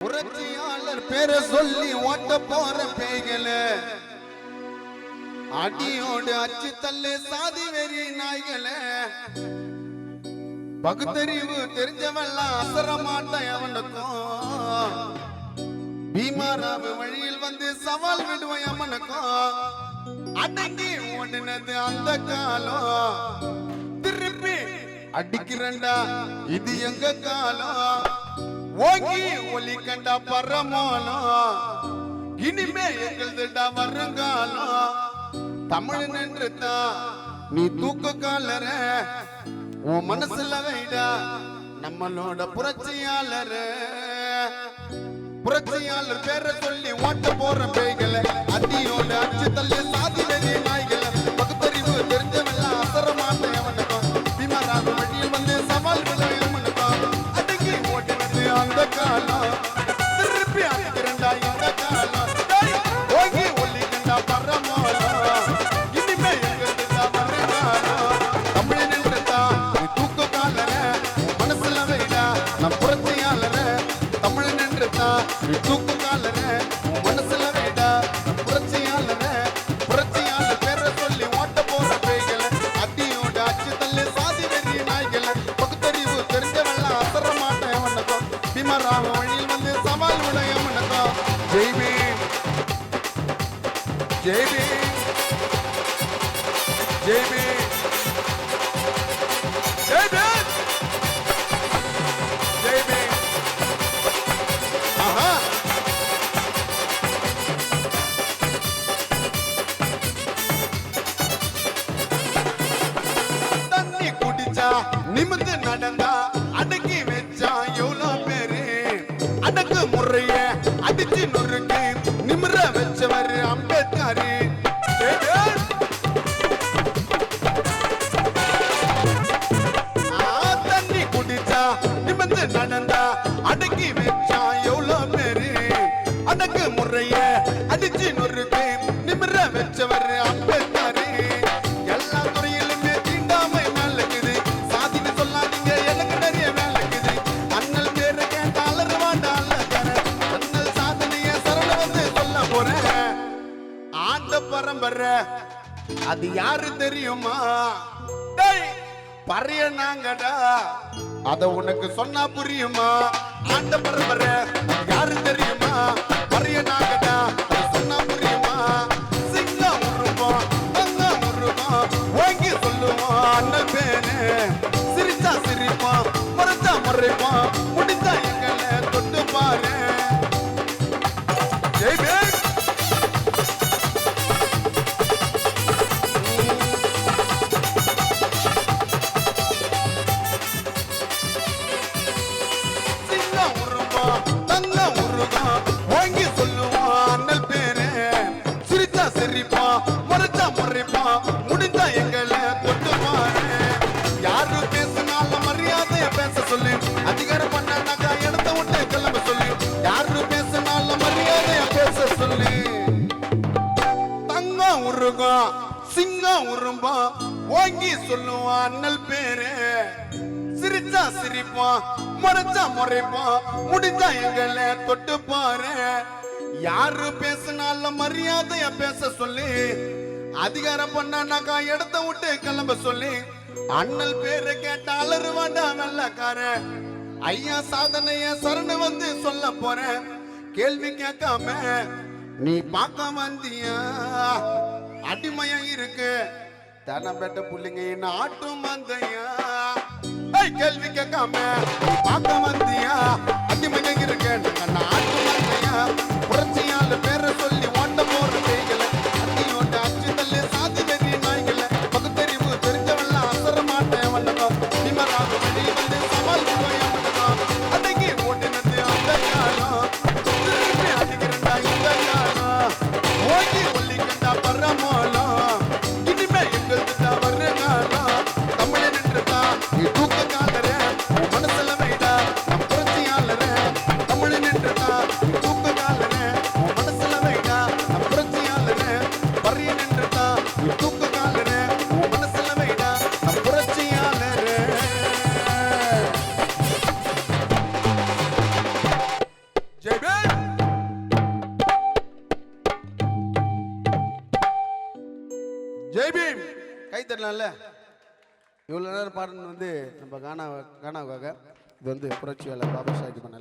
புரட்சியாளர் பேரை சொல்லி ஓட்ட போற பேய்கள அடியோடு அச்சு தள்ளு சாதி வெறி நாய்கள பகுத்தறிவு தெரிஞ்சவெல்லாம் அசர மாட்டான் அவனுக்கும் பீமாராவு வழியில் வந்து சவால் விடுவான் அவனுக்கும் அடங்கி ஓடினது அந்த காலம் திருப்பி அடிக்கிறண்டா இது எங்க காலம் ஓங்கி ஒலி கண்டா பரமானம் இனிமே எங்களுடா வருங்காலம் தமிழ் நின்றுதான் நீ தூக்க காலற உன் மனசுல வைடா நம்மளோட புரட்சியாளர் பேரை சொல்லி ஓட்ட போற பேய்களை அடியோட அச்சு தள்ளி சாதி வெறி நாய்களை பகுத்தறிவு தெரிஞ்சவெல்லாம் அசர மாட்டேன் அவனுக்கும் பீமாராவு வழியில் வந்து சவால் விளையாமனுக்கும் அடங்கி ஓட்டினது அந்த காலம் திருப்பி அடிக்கிறண்டா இந்த காலம் ஓங்கி ஒல்லி கண்டா பரமானம் இனிமே எங்கிருந்தா வருங்காலம் தமிழ் நின்றுதா நீ தூக்க காலற மனசுல வைடா நம் புரட்சியாளர தமிழ் நின்றுதா நீ தூக்க காலற மனசுல வைடா நம் புரட்சியாளர் பேரை சொல்லி ஓட்ட போற பேய்களை அடியோட அச்சு தள்ளி சாதி வெறி நாய்களை பகுத்தறிவு தெரிஞ்சவெல்லாம் அசர மாட்டேன் அவனுக்கும் பீமாராவு வழியில் வந்து சவால் விளைய அவனுக்கும் ஜெய்பி ஜெய்பி ஜெய்பி ஜெய்பி ஜெய்பி ஆஹா தண்ணி குடிச்சா நிமிர்ந்து நடந்தா அடக்கி வச்சா எவ்வளவு பேரு அடக்கு முறைய அடிச்சு நொறுக்கு நிமிர வச்சவர் அம்பேத்கர் தண்ணி குடிச்சா நிமிர்ந்து நடந்தா அடக்கி வச்சா எவ்வளவு பேரு அடக்கு முறைய அடிச்சு நொறுக்கு நிமிர வச்சவர் அம்பேத்கர் எல்லா துறையிலுமே தீண்டாமை மேலக்குது சாதின்னு சொல்லாதீங்க எனக்கு நிறைய மேலக்குது அண்ணல் பேரு கேட்டாளர் வாண்டால அண்ணல் சாதனைய சரண வந்து சொல்ல போறேன் ஆண்ட பரம்பரை அது யாரு தெரியுமா பறைய நாங்கடா அத உனக்கு சொன்னா புரியுமா ஆண்ட பரம்பரை யாரு தெரியுமா பறைய நாங்கடா அது சொன்னா புரியுமா சிங்கம் உருவம் தங்கம் உருவம் ஓங்கி சொல்லுவோம் அண்ணல் பேரு சிரிச்சா சிரிப்போம் மறைச்சா மறைப்போம் முடிச்சா எங்களை தொட்டு பாரு ஜெய்பே சிங்கம் உருவம் தங்கம் உருவம் ஓங்கி சொல்லுவோம் அண்ணல் பேரு சிரிச்சா சிரிப்போம் மறைச்சா மறைப்போம் முடிஞ்சா எங்களை தொட்டு பாரு யாரு பேசினாலும் மரியாதைய பேச சொல்லு அதிகாரம் பண்ணாக்கா இடத்த விட்டு கிளம்ப சொல்லு யாரு பேசினாலும் மரியாதைய பேச சொல்லு தங்கம் உருகம் சிங்கம் உரும்பம் ஓங்கி சொல்லுவான் அண்ணல் பேரு சிரிச்சா சிரிப்போம் மறைச்சா முறைப்போம் முடிஞ்சா எங்களை தொட்டு பாரு யாரு பேசினாலும் மரியாதைய பேச சொல்லி அதிகாரம் பண்ணாக்கா இடத்த விட்டு கிளம்ப சொல்லி அண்ணல் பேரு கேட்ட அலறு வேண்டா வெள்ளக்கார ஐயா சாதனைய சரணு வந்து சொல்ல போறேன் கேள்வி கேட்காம நீ பார்க்க வந்தியா அடிமையா இருக்கு தனப்பேட்ட புள்ளிங்க என்ன ஆட்டும் வந்தையா கேள்வி கேட்காம நீ பார்க்க வந்தியா அடிமையா இருக்கு நான் ஆட்டும் வந்தையா புரட்சியாளர் பேரை சொல்லி ஓட்ட போற பேய்களை அடியோட அச்சு தள்ளி சாதி வெறி நாய்களை பகுத்தறிவு தெரிஞ்சவெல்லாம் அசர மாட்டேன் வண்ணகம் பீமாராவு வழி வந்து சவால் விடுவான் அடங்கி ஓட்டினது அந்த காலம் திருப்பி அடிக்கிறண்டா இந்த காலம் ஓங்கி ஒல்லி கண்டா பரமானம் இனிமே எங்களுக்கு வருங்காலம் தமிழ் நின்றுதான் நீ தூக்க காலற மனசுல வைடா நம் புரட்சியாளர ஜெய் பீம். கை தட்டலாம்ல. இவ்வளவு நேரம் பாடணும் வந்து நம்ம கானாவுக்காக. இது வந்து புரட்சியாளர் பாபா சாஹிப் பண்ண